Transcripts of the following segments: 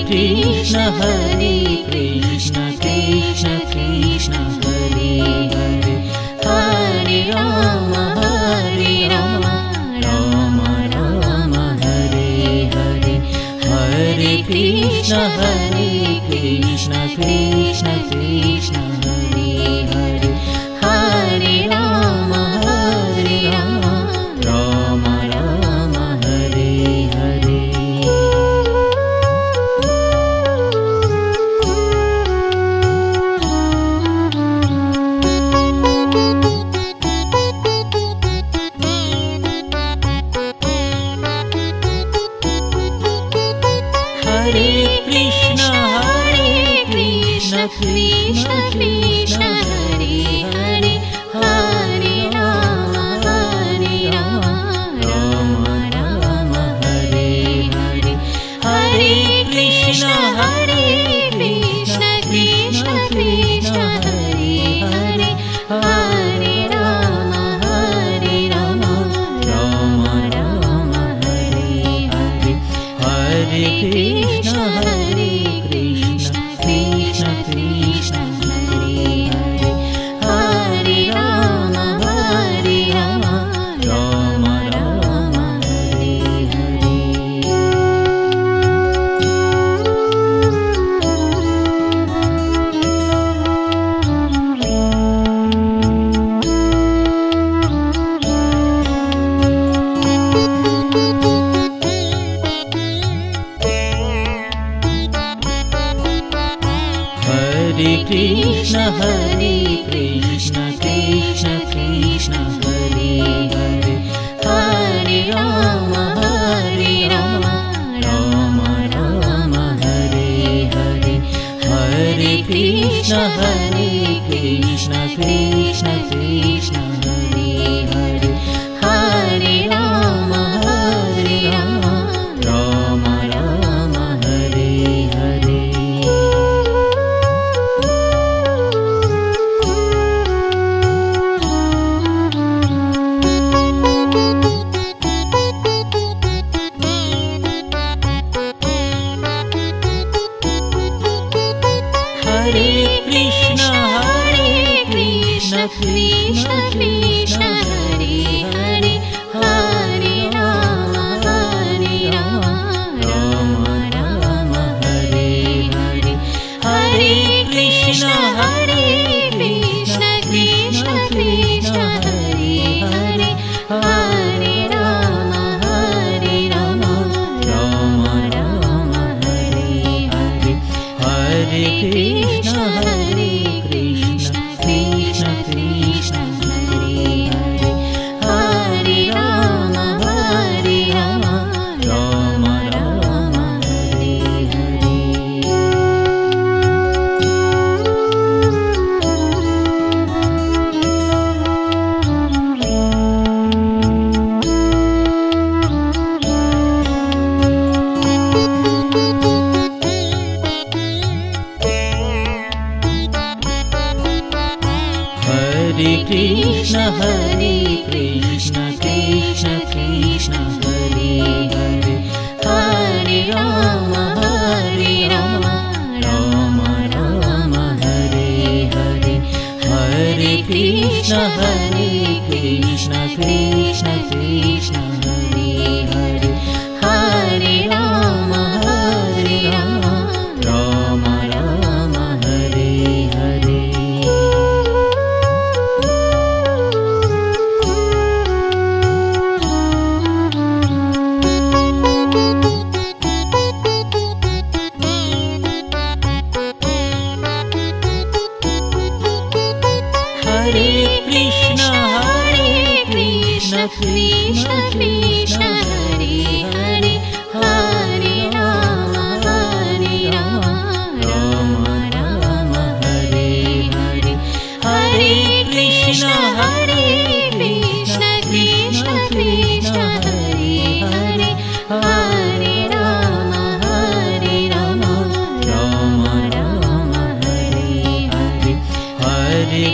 Krishna Krishna Krishna Hare Hare Hare Ram Ram Ram Hare Hare Hare Krishna Krishna Krishna Hare Hare Hare Ram Ram Ram Hare Hare Hare Krishna Krishna Krishna Hare Hare Hare Ram Ram Ram Hare Hare Hare Krishna Krishna Krishna Hare Hare Hare Ram Ram Ram Hare Hare Hare Krishna Krishna Krishna Krishna Hare Hare Hare Ram Ram Ram Hare Hare Hare Krishna Krishna Krishna Krishna Hare Hare Hare Ram Ram Ram Hare Hare Hare Krishna Krishna Krishna Krishna Hare Hare Hare Ram Ram Ram Hare Hare Hare Krishna Krishna Krishna Hare Hare Hare Ram Ram Ram Hare Hare Hare Krishna Krishna Krishna Hare Hare Hare Ram Ram Ram Hare Hare Hare Krishna Krishna Krishna Krishna Hare Hare Hare Ram Ram Ram Hare Hare Hare Krishna Krishna Krishna Hare Hare Hare Ram Ram Ram Hare Hare Hare Krishna Krishna Krishna Krishna Hare Hare Hare Ram Ram Ram Hare Hare Hare Krishna Krishna Krishna Hare Hare Hare Ram Ram Ram Hare Hare Hare Krishna Krishna Krishna Hare Hare Hare Ram Ram Ram Hare Hare Hare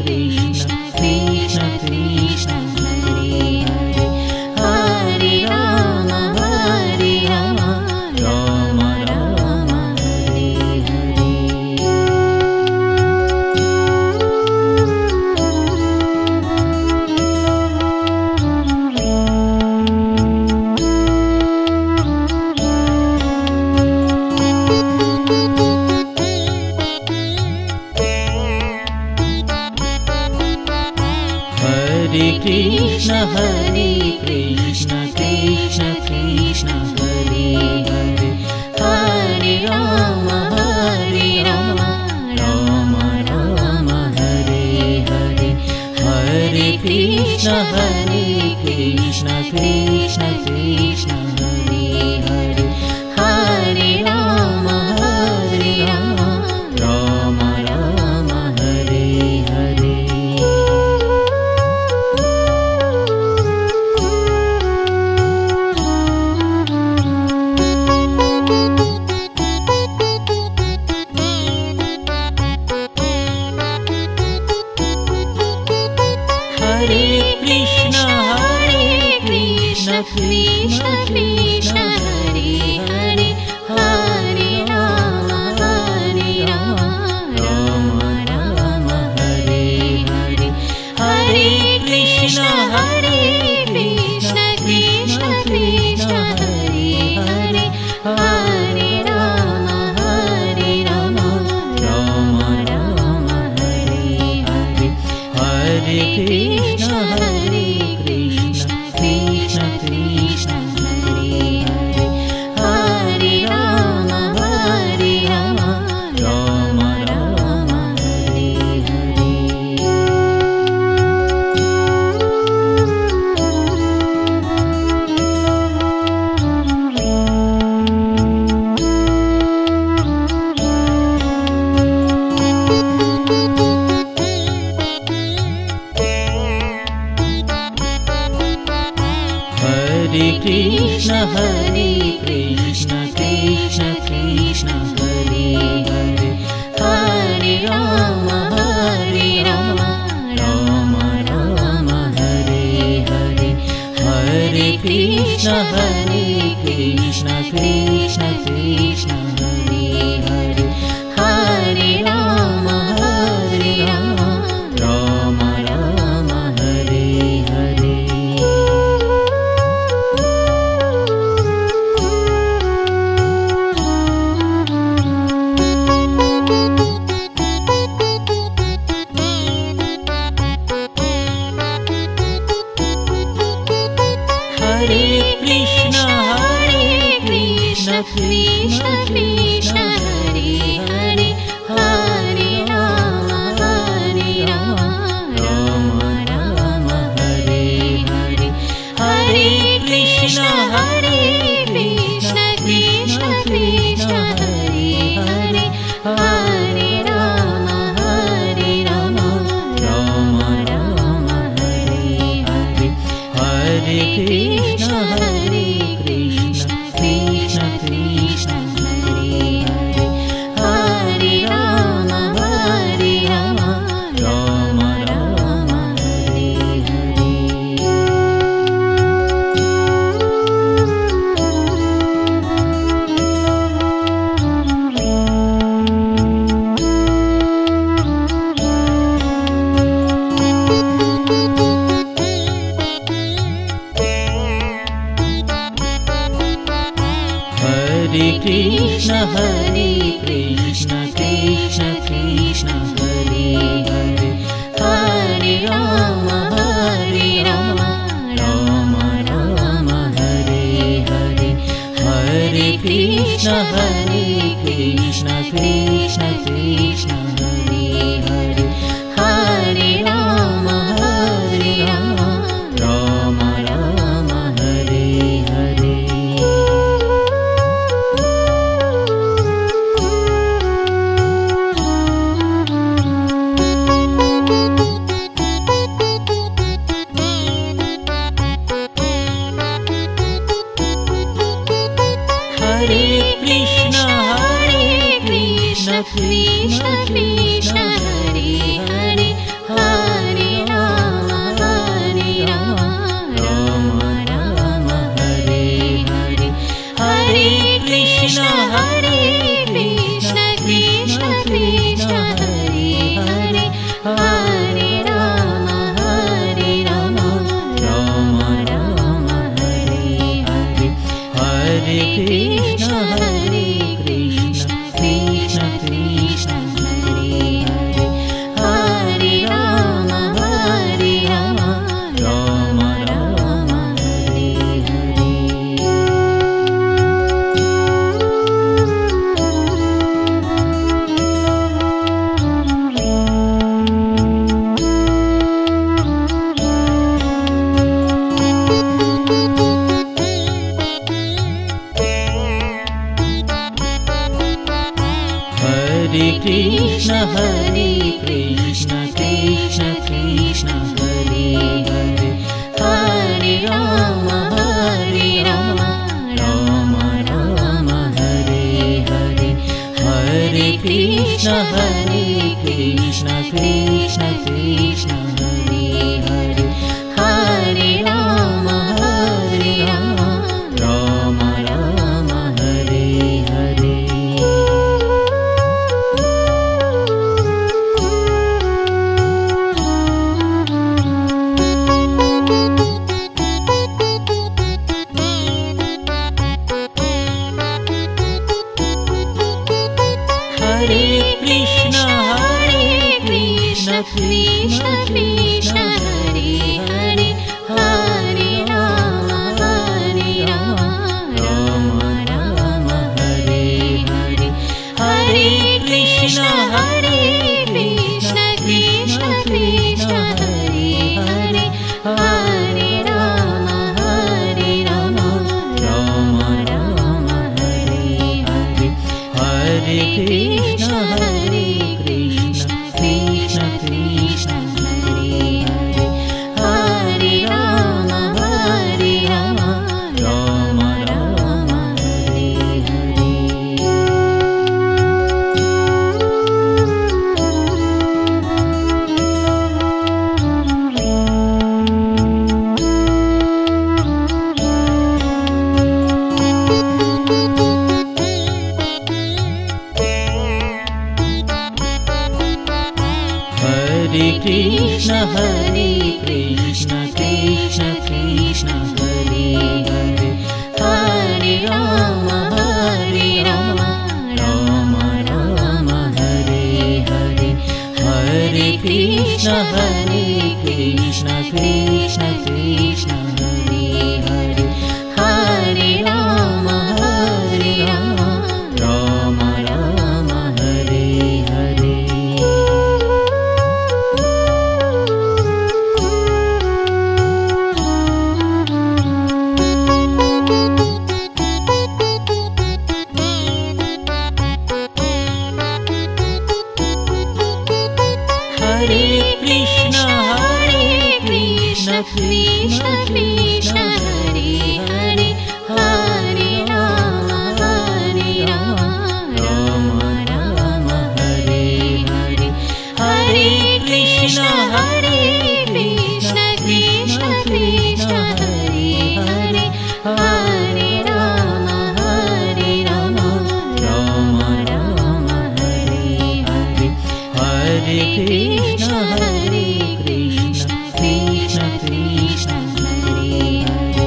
Krishna Krishna Krishna Hare Hare Hare Ram Krishna Krishna Krishna Hare Hare Hare Ram Ram Ram Hare Hare Hare Krishna Krishna Krishna Hare Hare Hare Ram Ram Ram Hare Hare Hare Krishna Krishna Krishna Hare Hare Hare Ram Ram Ram Hare Hare Hare Krishna Krishna Krishna Hare Hare Hare Ram Ram Ram Hare Hare Hare Krishna Krishna Krishna Krishna Hare Hare Hare Ram Ram Ram Hare Hare Hare Krishna Krishna Krishna Hare Hare Hare Ram Ram Ram Hare Hare Hare Krishna Krishna Krishna Hare Hare Hare Ram Ram Ram Hare Hare Hare Krishna Krishna Krishna Hare Hare Hare Ram Ram Ram Hare Hare Hare Krishna Krishna Krishna Hare Hare Hare Ram Ram Ram Hare Hare Hare Krishna Krishna Krishna Hare Hare Hare Ram Ram Ram Hare Hare Hare Krishna Krishna Krishna Hare Hare Hare Ram Ram Ram Hare Hare Hare Krishna Krishna Krishna Hare Hare Hare Ram Ram Ram Hare Hare Hare Krishna Krishna Krishna Hare Hare Hare Ram Ram Ram Hare Hare Hare Krishna Krishna Krishna Hare Hare Hare Ram Ram Ram Hare Hare Hare Krishna Krishna Krishna Hare Hare Hare Ram Ram Hare Krishna Krishna Krishna Hare Hare Hare Ram Ram Ram Hare Hare Hare Krishna Krishna Krishna Hare Hare Hare Ram Ram Ram Hare Hare Hare Krishna Krishna Krishna Hare Hare Hare Ram Ram Ram Hare Hare Hare Krishna Krishna Krishna Hare Hare Hare Ram Ram Ram Hare Hare Hare Krishna Krishna Krishna Krishna Hare Hare Hare Ram Ram Ram Hare Hare Hare Krishna Krishna Krishna Krishna Hare Hare Hare Ram Ram Ram Hare Hare Hare Krishna Krishna Krishna Krishna Hare Hare Hare Ram Ram Ram Hare Hare Hare Krishna Krishna Krishna Hare Hare Hare Ram Ram Ram Hare Hare Hare Krishna Krishna Krishna Hare Hare Hare Ram Ram Ram Hare Hare Hare Krishna Krishna Krishna Krishna Hare Hare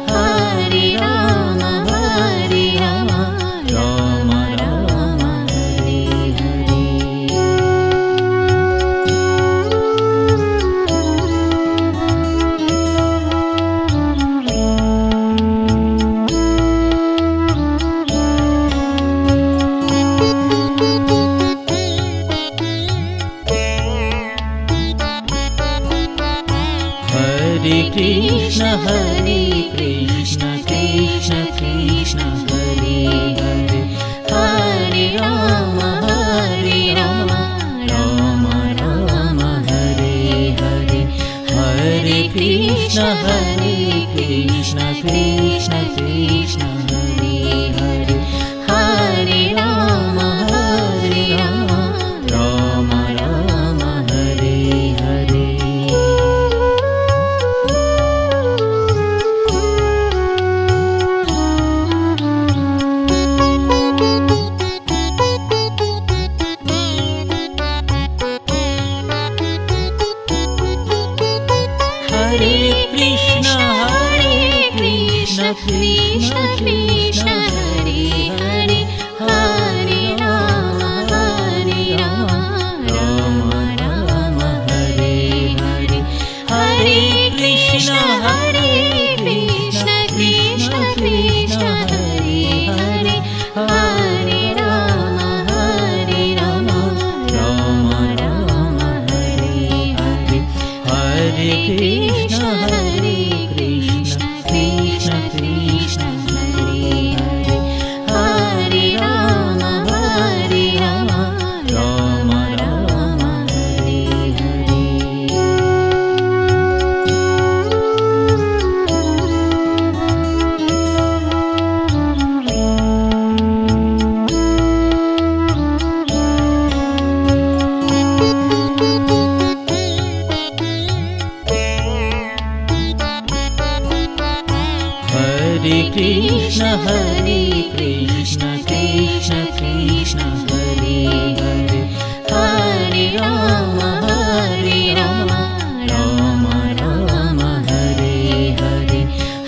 Hare Ram Ram Ram Hare Hare Hare Krishna Krishna Krishna Hare Hare Hare Ram Ram Ram Hare Hare Hare Krishna Krishna Krishna Hare Hare Hare Ram Ram Ram Hare Hare Hare Krishna Krishna Krishna Hare Hare Hare Ram Ram Ram Hare Hare Hare Krishna Krishna Krishna Hare Hare Hare Ram Ram Ram Hare Hare Hare Krishna Krishna Krishna Krishna Hare Hare Hare Ram Ram Hare Krishna Krishna Krishna Hare Hare, Hare Ram Ram Ram Hare Hare,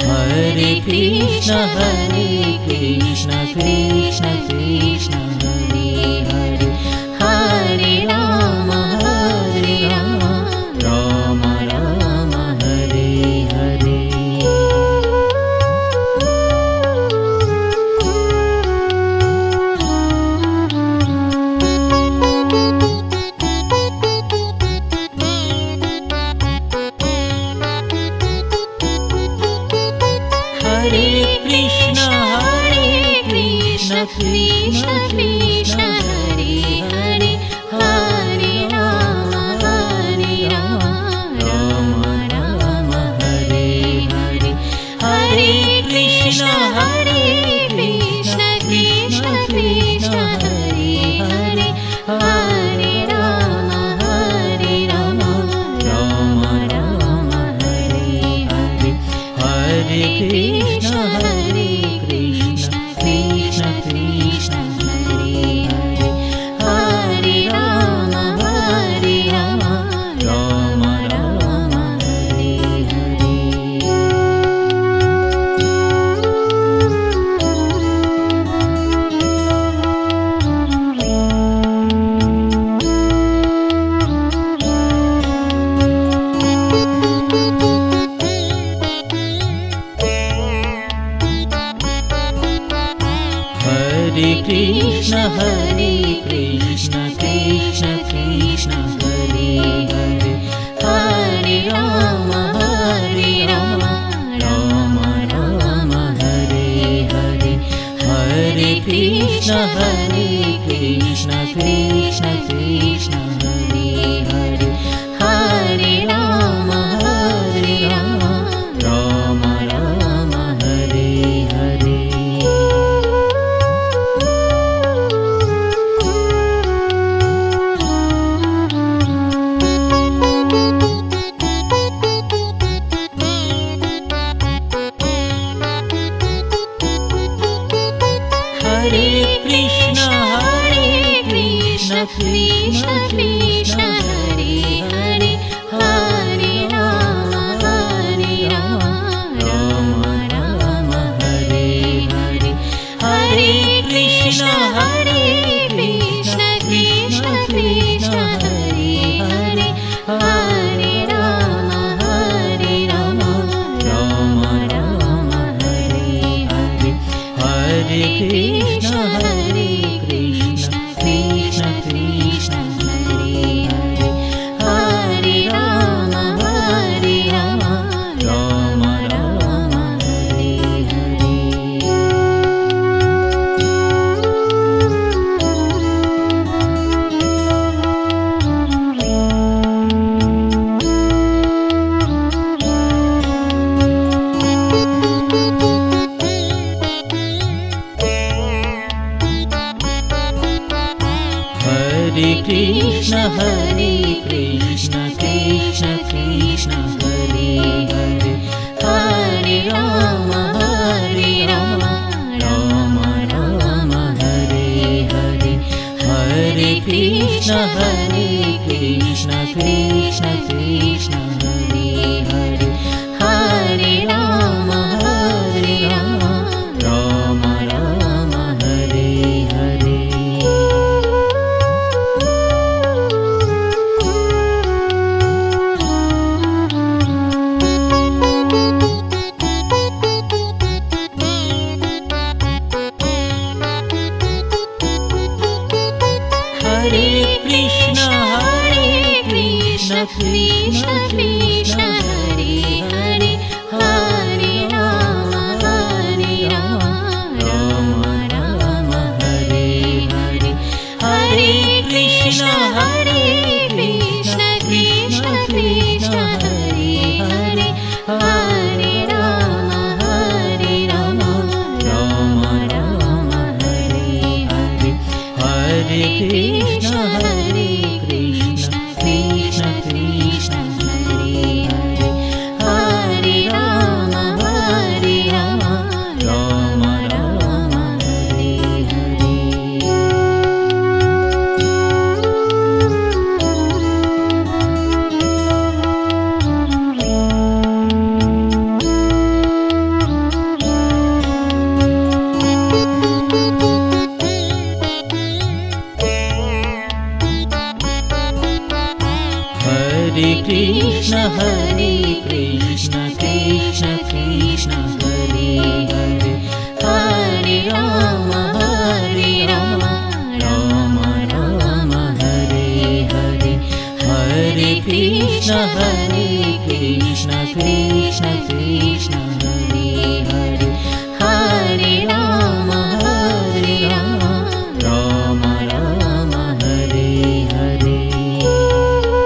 Hare Krishna Krishna Krishna Hare Hare, Hare Ram Ram Ram Hare Hare. Hare Krishna Krishna Krishna Hare Hare, Hare Ram Ram Ram Hare Hare, Hare Krishna Krishna Krishna Hare Hare, Hare Ram Ram Ram Hare Hare, Hare Krishna Krishna Krishna Hare Hare, Hare Ram Ram Ram Hare Hare. Hare Krishna Krishna Krishna Hare Hare, Hare Ram Ram Ram Hare Hare, Hare Krishna Krishna Krishna Hare Hare, Hare Ram Ram Ram Hare Hare. Hare Krishna Krishna Krishna Hare Hare, Hare Ram Ram Ram Hare Hare, Hare Krishna Krishna Krishna Hare Hare, Hare Ram Ram Ram Hare Hare, Hare Krishna Krishna Krishna Hare Hare, Hare Ram Ram Ram Hare Hare. Hare Krishna Krishna Krishna Hare Hare, Hare Ram Ram Ram Hare Hare, Hare Krishna Krishna Krishna Hare Hare, Hare Ram Ram Ram Hare Hare. Krishna Hare Krishna Krishna Krishna Hare Hare Hare Rama Rama Rama Hare Hare Hare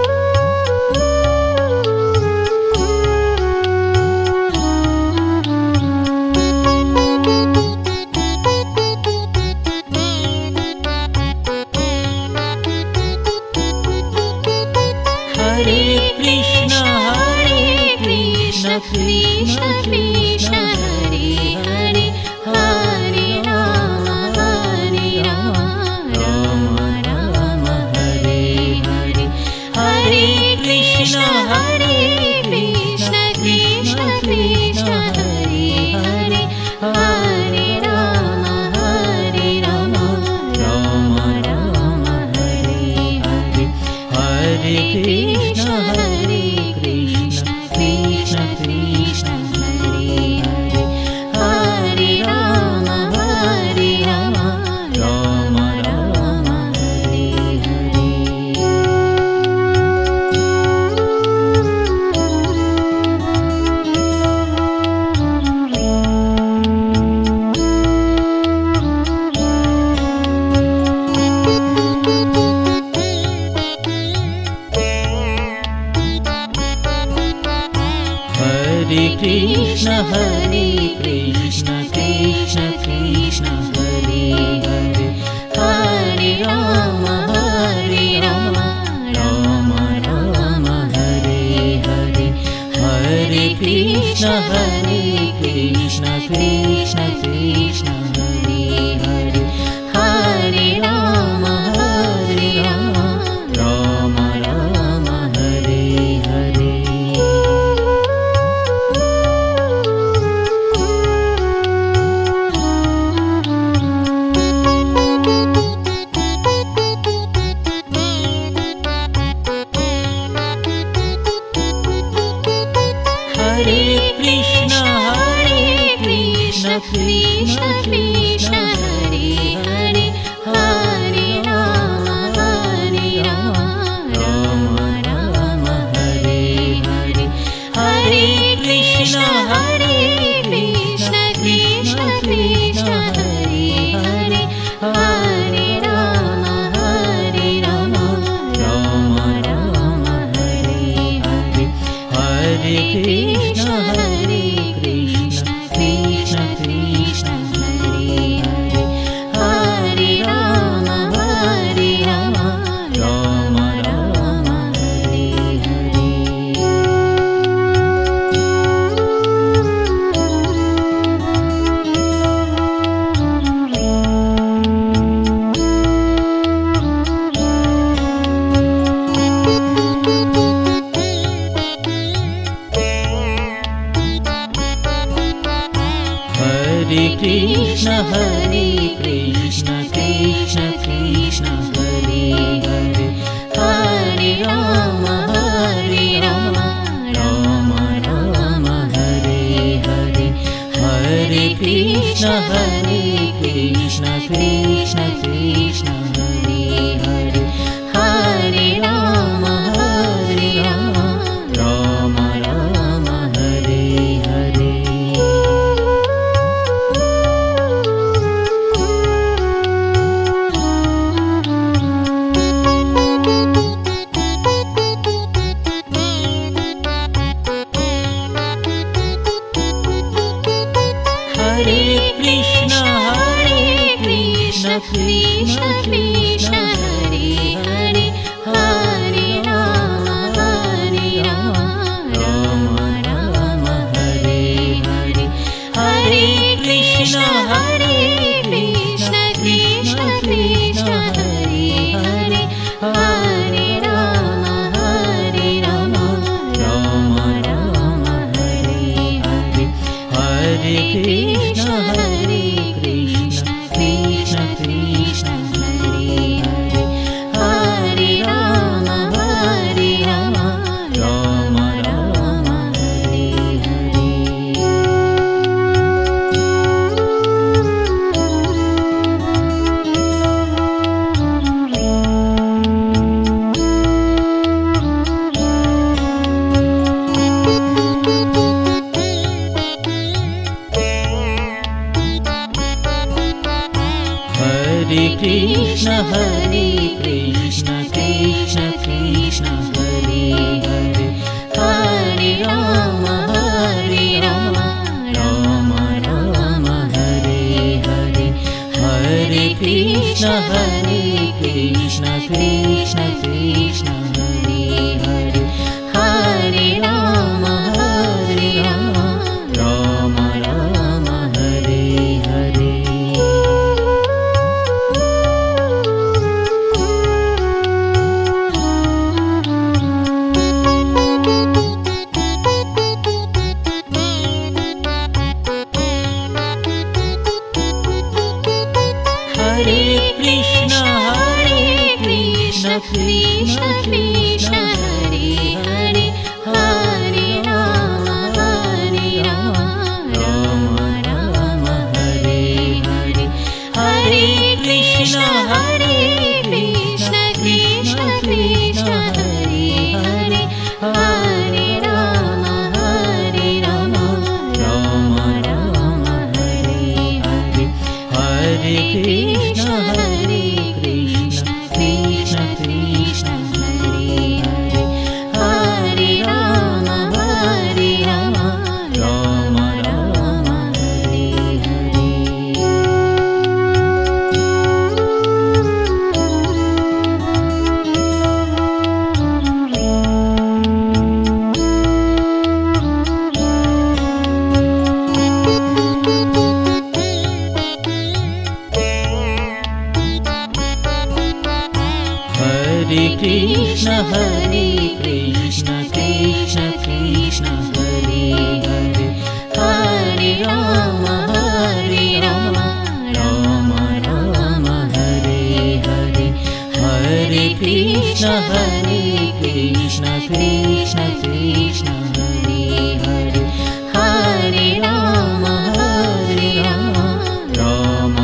Krishna Krishna Krishna Hare Hare Hare Rama Rama Rama Hare Hare Hare Krishna Krishna Krishna Hare Hare Hare Rama Rama Rama Hare Hare Hare Krishna Krishna Krishna Krishna Hare Hare Hare Rama Rama Rama Hare Hare Hare Krishna Krishna Krishna Krishna Hare Hare Hare Rama Rama Rama Hare Hare Hare Krishna Krishna Krishna Krishna Hare Hare Hare Rama Rama Rama Hare Hare Hare Krishna Krishna Krishna Hare Hare Hare Rama Rama Rama Hare Hare Hare Krishna Krishna Krishna Hare Hare Hare Rama Rama Rama Hare Hare Hare Krishna Krishna Krishna Krishna Hare Hare Hare Rama Rama Rama Hare Hare Hare Krishna Krishna Krishna Krishna Hare Hare Hare Rama Rama Rama Hare Hare Hare Krishna Krishna Krishna Krishna Hare Hare Hare Rama Rama Rama Hare Hare Hare Krishna Krishna Krishna Hare Hare Hare Rama Rama Rama Hare Hare Hare Krishna Krishna Krishna Hare Hare Hare Rama Rama Rama Hare Hare Hare Krishna Krishna Krishna Krishna Hare Hare Hare Rama Rama Rama Hare Hare Hare Krishna Krishna Krishna Hare Hare Hare Ram Ram Ram Hare Hare Hare Krishna Krishna Krishna Hare Hare Hare Ram Ram Ram Hare Hare Hare Krishna Krishna Krishna Hare Hare Hare Ram Ram Ram Hare Hare Hare Krishna Krishna Krishna Hare Hare Hare Ram Ram Ram Hare Hare Hare Krishna Krishna Krishna Krishna Hare Hare Hare Ram Ram Ram Hare Hare Hare Krishna Krishna Krishna Krishna Hare Hare Hare Ram Ram Ram Hare Hare Hare Krishna Krishna Krishna Krishna Hare Hare Hare Ram Ram Ram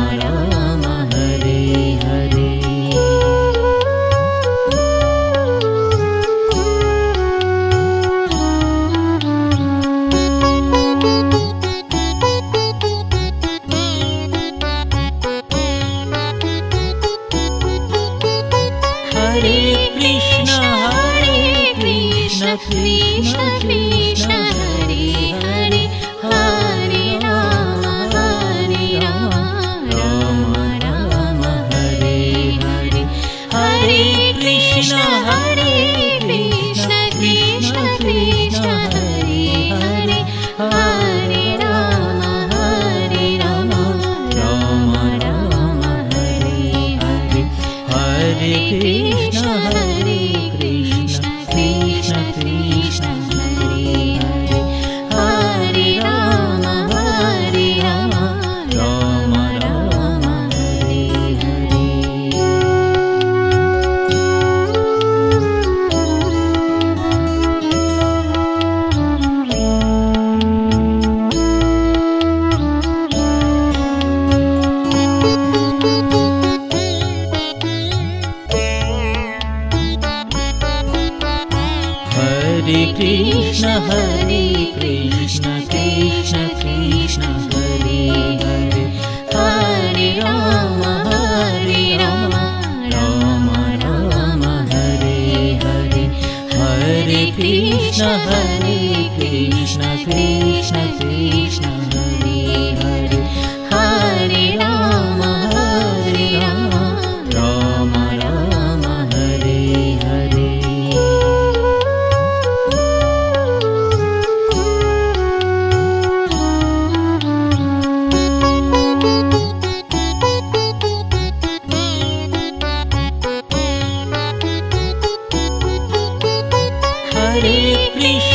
Hare Hare Hare Krishna Krishna Krishna Hare Hare Hare Ram Ram Ram Hare Hare Hare Krishna Krishna Krishna Hare Hare Hare Ram Ram Ram Hare Hare Hare Krishna Krishna Krishna Krishna Hare Hare Hare Ram Ram Ram Hare Hare Hare Krishna Krishna Krishna Krishna Hare Hare Hare Ram Ram Ram Hare Hare Hare Krishna Krishna Krishna Krishna Hare Hare Hare Ram Ram Ram Hare Hare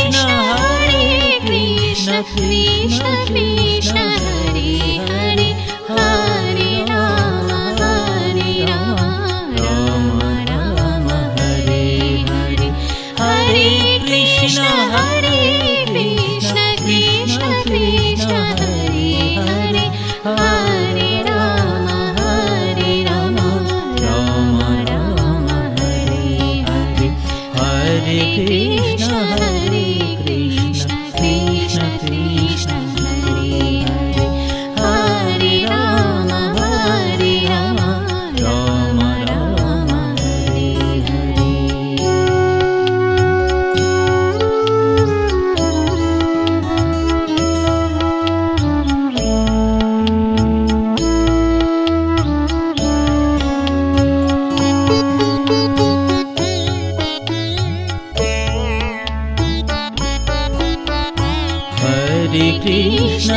Hare Krishna Krishna Krishna Hare Hare Hare Ram Ram Ram Hare Hare Hare Krishna Krishna Krishna Hare Hare Hare Ram Ram Ram Hare Hare Hare Krishna Krishna Krishna Hare Hare Krishna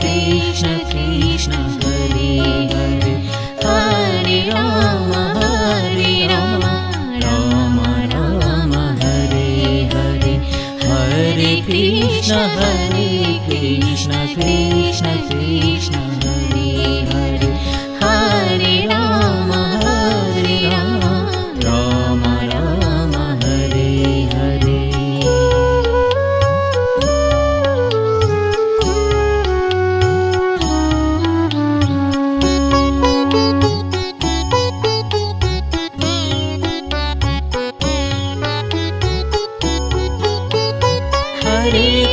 Krishna Krishna Hare Hare Hare Ram Ram Ram Hare Hare Hare Krishna Krishna Krishna Hare Hare Hare Ram Ram Ram Hare Hare Hare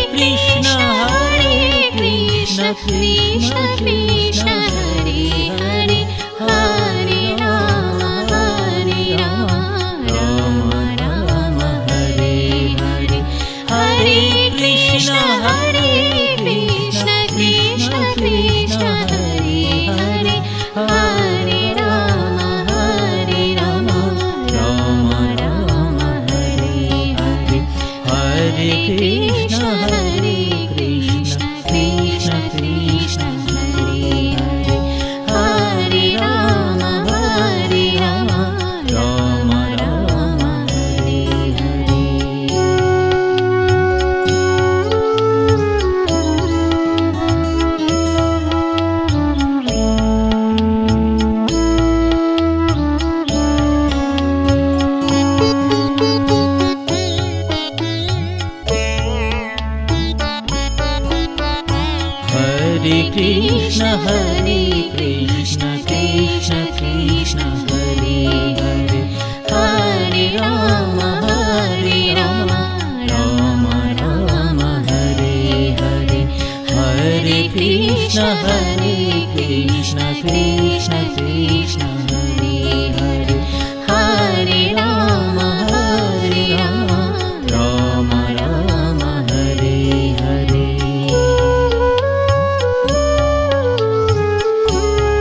Krishna Krishna Krishna Hare Hare Hare Ram Ram Ram Hare Hare Hare Krishna Krishna Krishna Hare Hare Hare Ram Ram Ram Hare Hare Hare Krishna Krishna Krishna Krishna Hare Hare Hare Ram Ram Ram Hare Hare Hare Krishna Krishna Krishna Krishna Hare Hare Hare Ram Ram Ram Hare Hare Hare Krishna Krishna Krishna Krishna Hare Hare Hare Ram Ram Ram Hare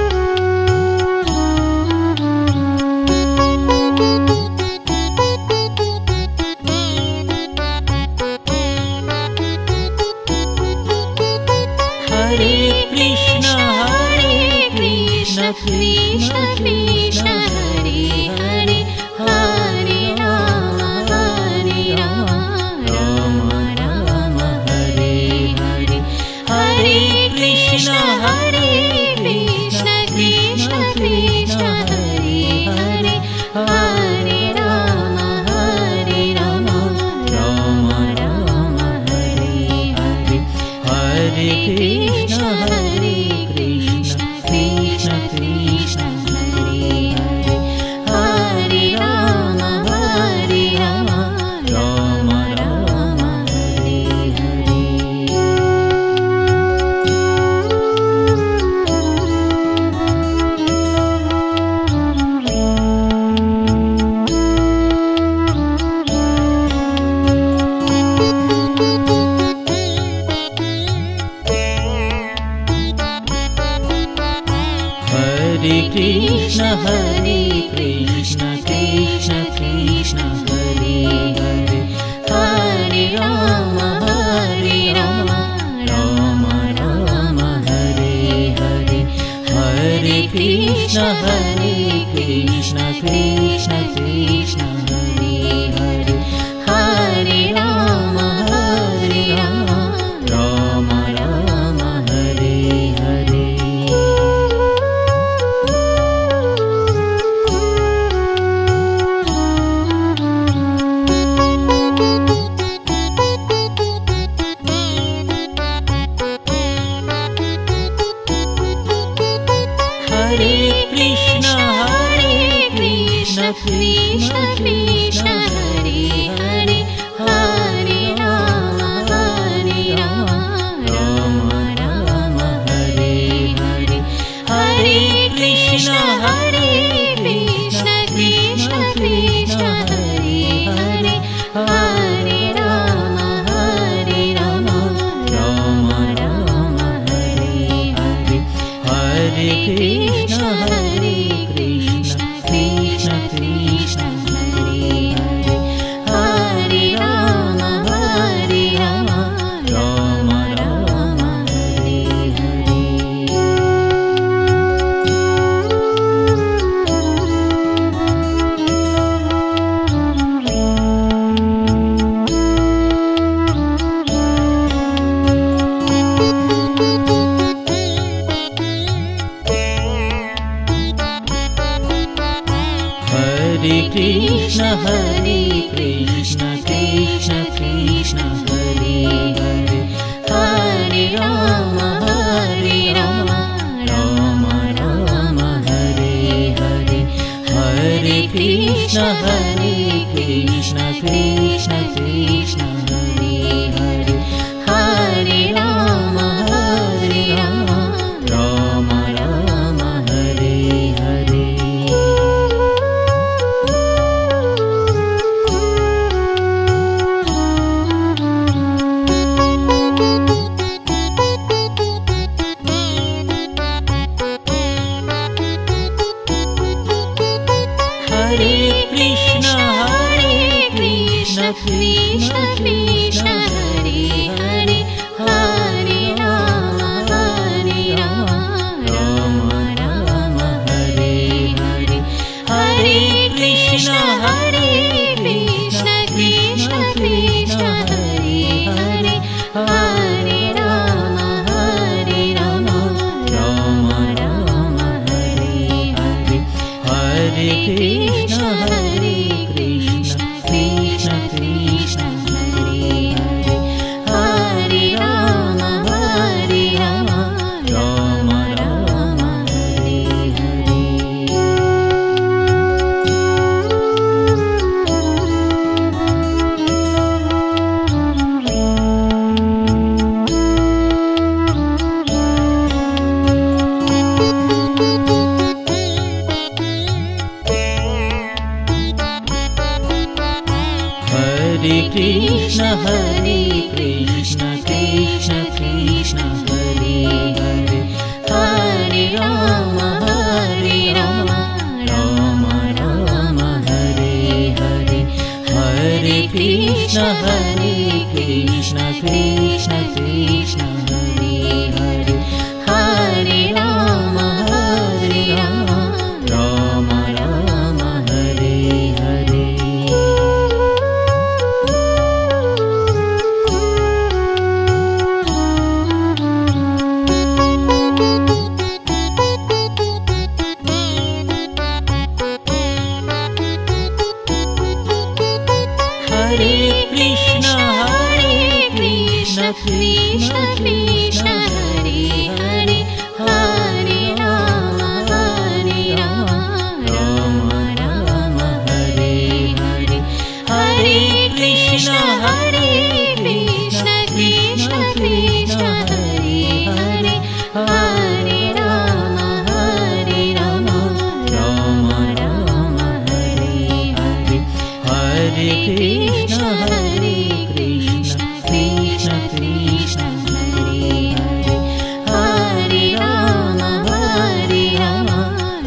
Hare Hare Krishna Krishna Krishna Hare Hare Hare Ram Ram Ram Hare Hare Hare Krishna Krishna Krishna Hare Hare Hare Ram Ram Ram Hare Hare Hare Krishna Krishna Krishna Krishna Hare Hare Hare Ram Ram Ram Hare Hare Hare Krishna Krishna Krishna Hare Hare Hare Ram Ram Ram Hare Hare Hare Krishna Krishna Krishna Krishna Hare Hare Hare Ram Ram Ram Hare Hare Hare Krishna Krishna Krishna Hare Hare Hare Ram Ram Ram Hare Hare Hare Krishna Krishna Krishna Hare Hare Hare Ram Ram Ram Hare Hare Hare Krishna Krishna Krishna Hare Hare Krishna Hare Krishna Krishna Krishna Hare Hare Hare Ram Ram Ram Hare Hare Hare Krishna Krishna Krishna Hare Hare Hare Ram Ram Ram Hare Hare Hare Krishna Krishna Krishna Hare Hare Hare Ram Ram Ram Hare Hare Hare Krishna Krishna Krishna Krishna Hare Hare Hare Ram Ram Ram Hare Hare Hare Krishna Krishna Krishna Krishna Hare Hare Hare Ram Ram Ram Hare Hare Hare Krishna Krishna Krishna Krishna Hare Hare Hare Ram Ram Ram Hare Hare Hare Krishna Krishna Krishna Hare Hare Hare Ram Ram Ram Hare Hare Hare Krishna Krishna Krishna Krishna Hare Hare Hare Ram Ram Ram Hare Hare Hare Krishna Krishna Krishna Krishna Hare Hare Hare Ram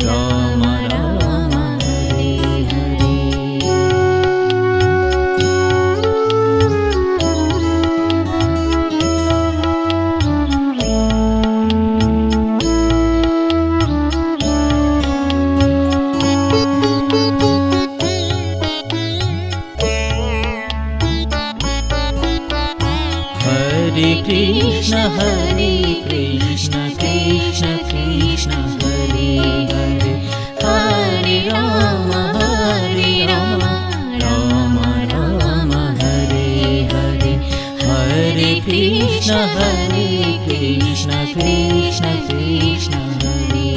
Ram Ram Hare Hare Hare Krishna Krishna Krishna Krishna Hare Hare Hare Ram Ram Ram Hare Hare Hare Krishna Krishna Krishna Krishna Hare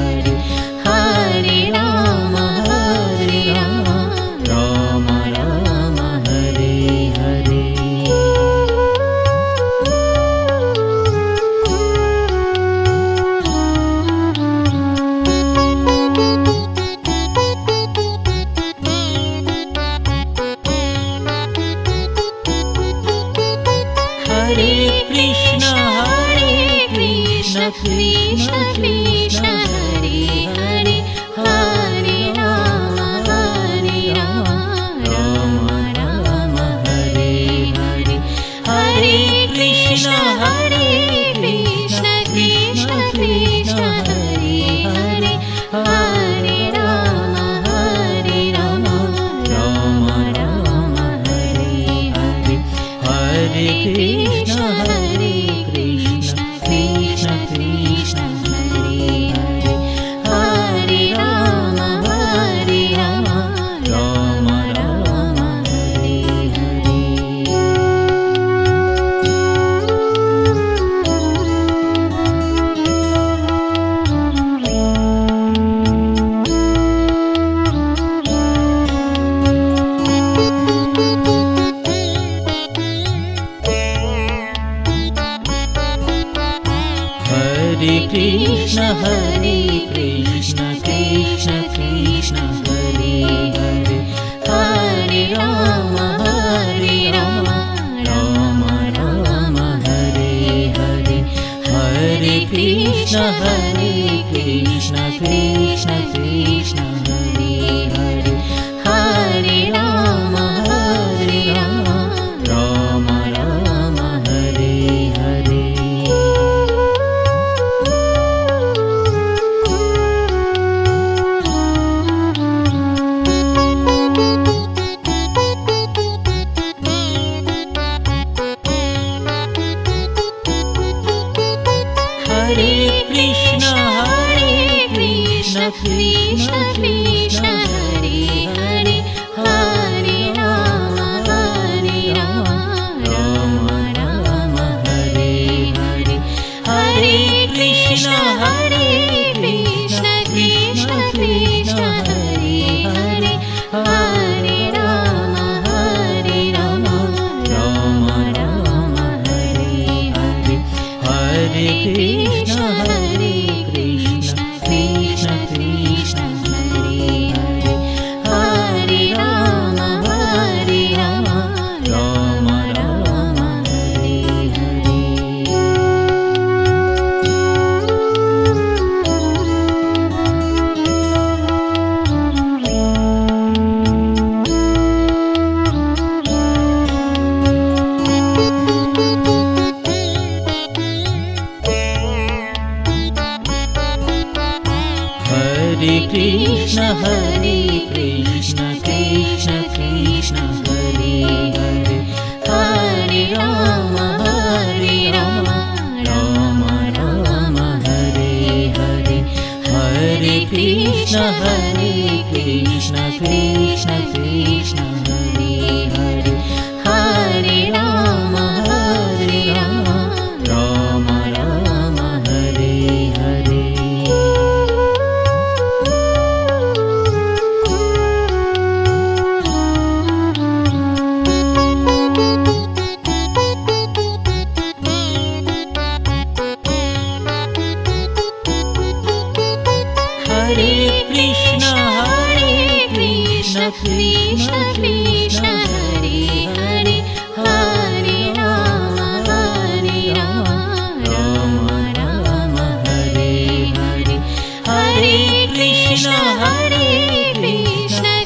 Hare Hare Ram Ram Ram Hare Hare Hare Krishna Krishna Krishna Hare Hare Hare Ram Ram Ram Hare Hare Hare Krishna Krishna Krishna Krishna Hare Hare Hare Ram Ram Ram Hare Hare Hare Krishna Krishna Krishna Krishna Hare Hare Hare Ram Ram Ram Hare Hare Hare Krishna Krishna Krishna Hare Hare, Hare Rama Rama Rama Hare Hare, Hare Krishna Krishna Krishna Hare Hare, Hare Rama Rama Rama Hare Hare. Hare Krishna Krishna Krishna Hare Hare, Hare Rama Rama Rama Hare Hare, Hare Krishna Krishna Krishna Hare Hare, Hare Rama Rama Rama Hare Hare, Hare Krishna Krishna Krishna Hare Hare, Hare Rama Rama Rama Hare Hare. Hare Krishna Krishna Krishna Hare Hare, Hare Rama Rama Rama Hare Hare, Hare Krishna Krishna Krishna Hare Hare, Hare Rama Rama Rama Hare Hare. Hare Krishna Krishna Krishna Hare Hare, Hare Rama Rama Rama Hare Hare, Hare Krishna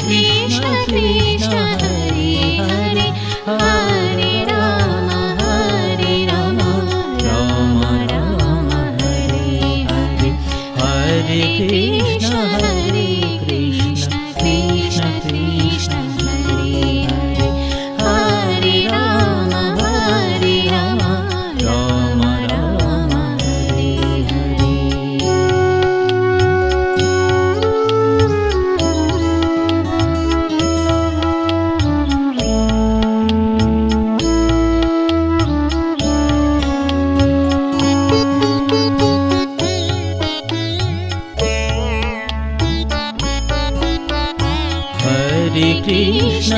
Krishna Krishna Hare Hare, Hare Rama Rama Rama Hare Hare, Hare Krishna Krishna Krishna Hare Hare, Hare Rama Rama Rama Hare Hare.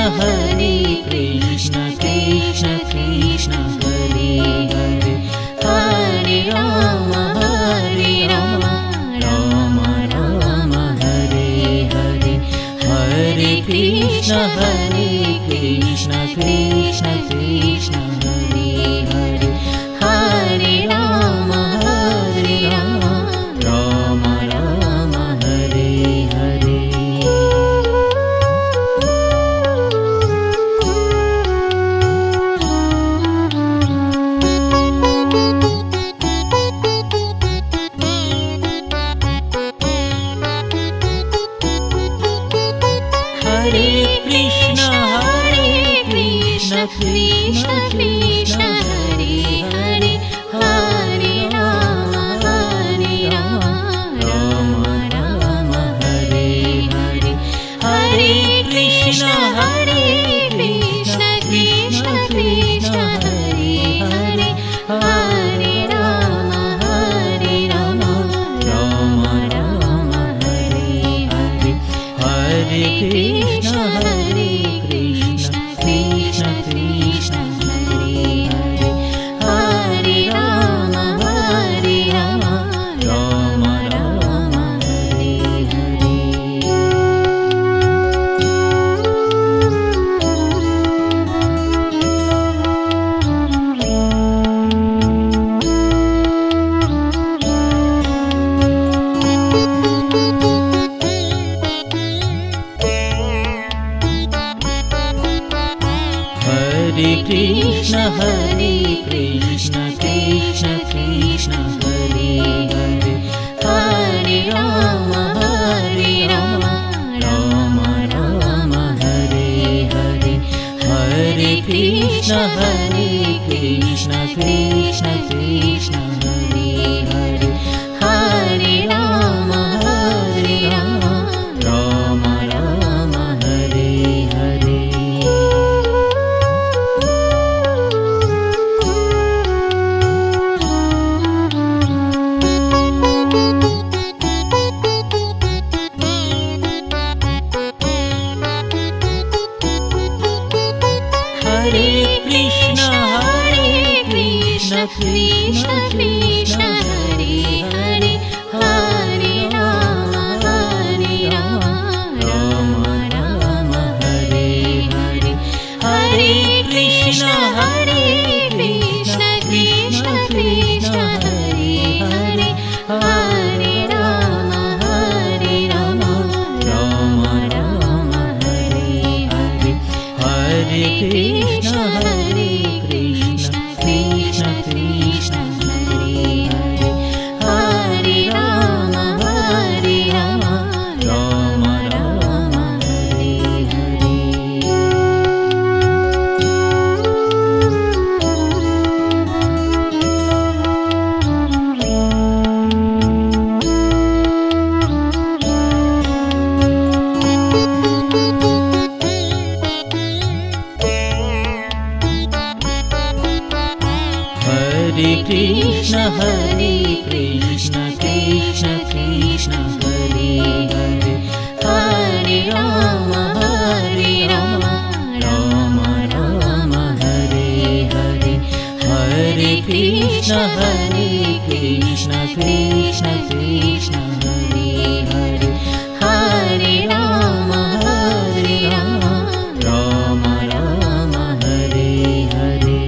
Hare Krishna Krishna Krishna Hare Hare, Hare Rama Rama Rama Hare Hare, Hare Krishna Krishna Krishna Hare Hare, Hare Rama Rama Rama Hare Hare. Krishna Hare Krishna Krishna Krishna Hare Hare Hare Rama Rama Rama Hare Hare Hare Krishna Krishna Krishna Hare Hare Hare Rama Rama Rama Hare Hare Hare Krishna Krishna Krishna Hare Hare Hare Rama Rama Rama Hare Hare Hare Krishna Krishna Krishna Krishna Hare Hare Hare Rama Rama Rama Hare Hare Hare Krishna Krishna Krishna Krishna Hare Hare Hare Rama Rama Rama Hare Hare Hare Krishna Krishna Krishna Krishna Hare Hare Hare Rama Rama Rama Hare Hare Hare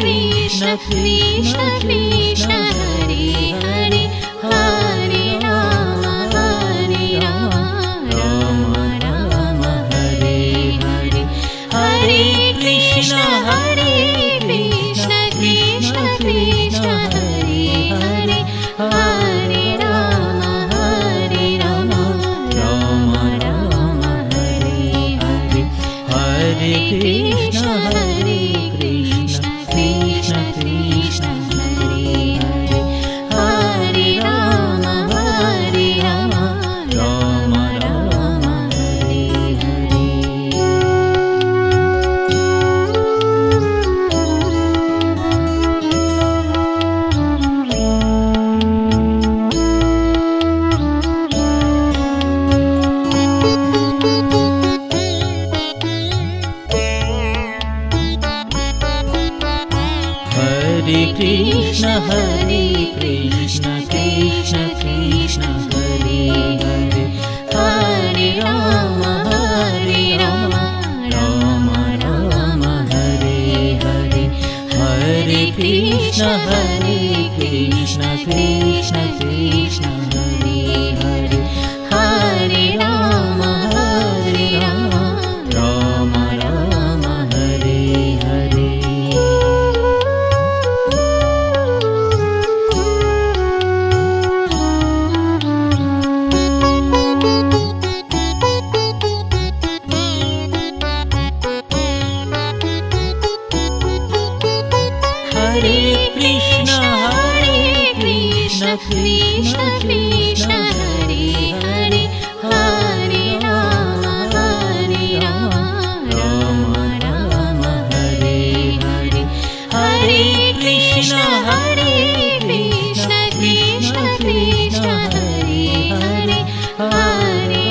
Krishna Krishna Krishna Hare Hare Hare Rama Rama Rama Hare Hare Hare Krishna Krishna Krishna Hare Hare Hare Rama Rama Rama Hare Hare Hare Krishna Krishna Krishna Krishna Hare Hare Hare Rama Rama Rama Hare Hare Hare Krishna Krishna Krishna Krishna Hare Hare Hare Rama Rama Rama Hare Hare Hare Krishna Krishna Krishna Krishna Hare Hare Hare Rama Rama Rama Hare Hare Hare Krishna Krishna Krishna Hare Hare Hare Rama Rama Rama Hare Hare Hare Krishna Krishna Krishna Hare Hare Hare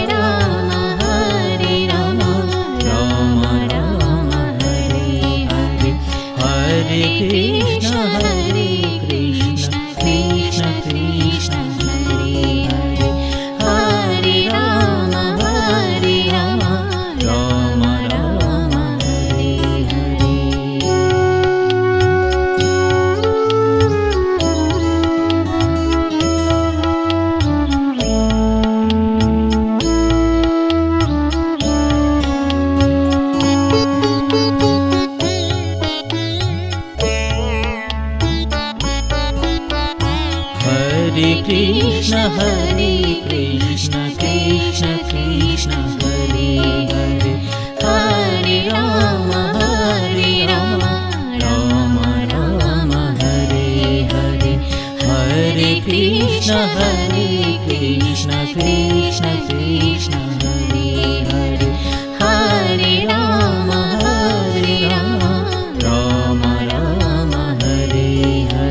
Rama Rama Rama Hare Hare Hare Krishna Krishna Krishna Krishna Hare Hare Hare Rama Rama Rama Hare Hare Krishna Krishna Krishna Hare Hare Hare Ram Ram Ram Hare Hare Hare Krishna Krishna Krishna Hare Hare Hare Ram Ram Ram Hare Hare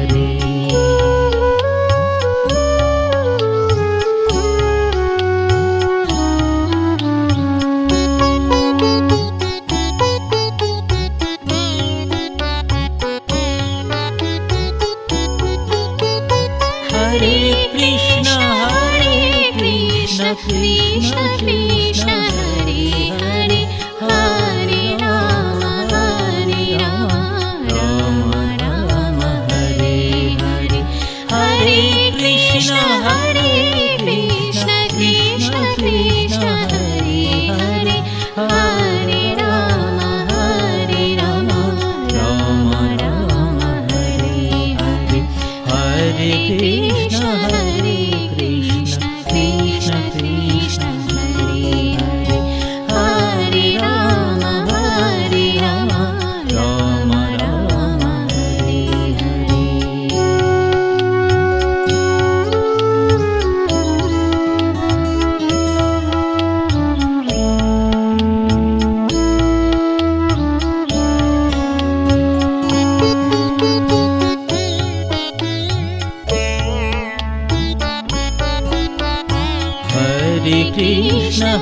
Hare Krishna Krishna Krishna Hare Hare Hare Ram Ram Ram Hare Hare Hare Krishna Krishna Krishna Hare Hare Hare Ram Ram Ram Hare Hare Hare Krishna Krishna Krishna Krishna Hare Hare Hare Ram Ram Ram Hare Hare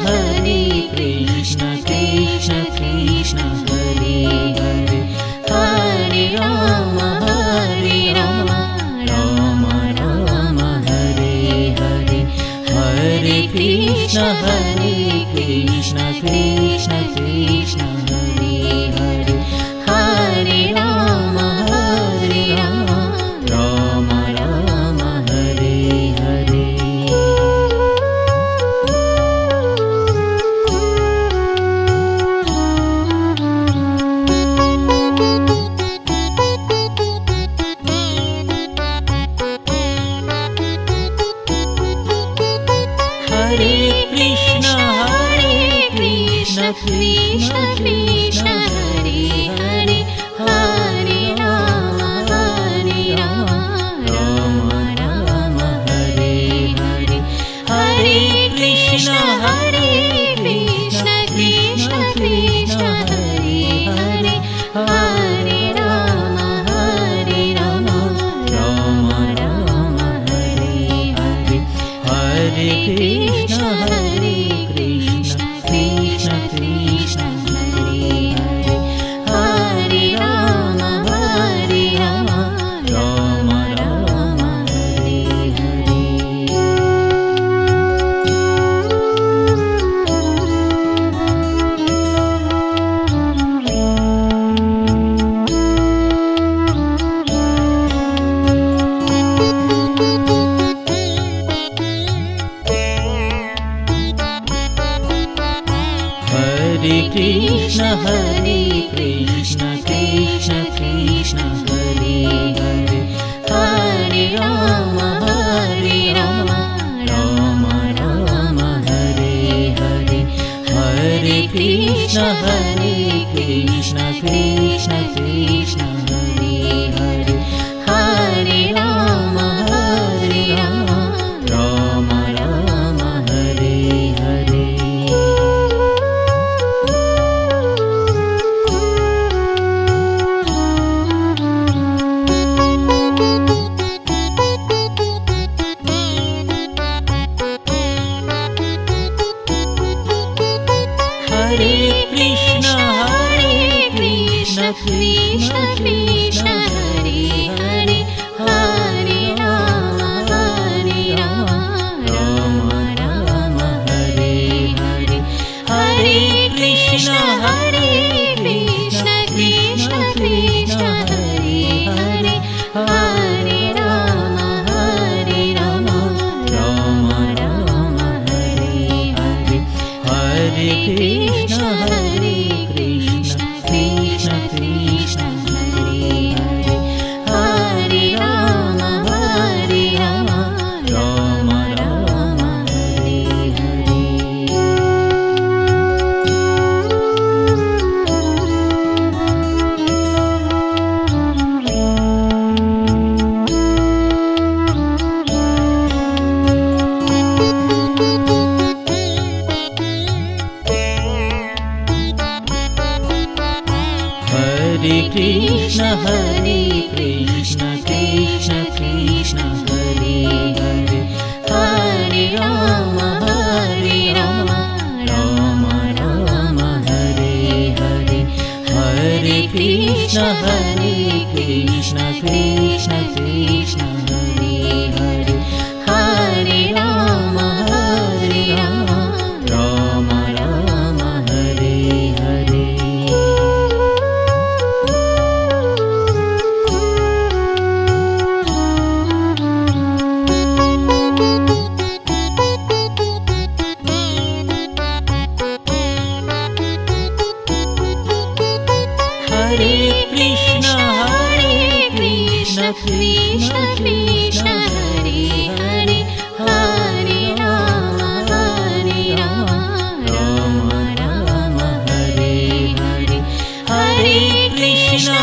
Hare Krishna Krishna Krishna Hare Hare Hare Ram Ram Ram Hare Hare Hare Krishna Krishna Krishna Hare Hare Hare Ram Ram Ram Hare Hare Hare Krishna Krishna Krishna Hare Hare Hare Ram Ram Ram Hare Hare Hare Krishna Krishna Krishna Hare Hare Hare Ram Ram Ram Hare Hare Hare Krishna Krishna Krishna Hare Hare Hare Ram Ram Ram Hare Hare Hare Krishna Krishna Krishna Hare Hare Hare Ram Ram Ram Hare Hare Hare Krishna Krishna Krishna Hare Hare Hare Ram Ram Ram Hare Hare Hare Krishna Krishna Krishna Hare Hare Hare Ram Ram Ram Hare Hare Hare Krishna Krishna Krishna Hare Hare Hare Ram Ram Ram Hare Hare Hare Krishna Krishna Krishna Hare Hare Hare Ram Ram Krishna Krishna Krishna Hare Hare Hare Ram Ram Ram Hare Hare Hare Krishna Krishna Krishna Hare Hare Hare Ram Ram Ram Hare Hare Hare Krishna Krishna Krishna Hare Hare Hare Ram Ram Ram Hare Hare Hare Krishna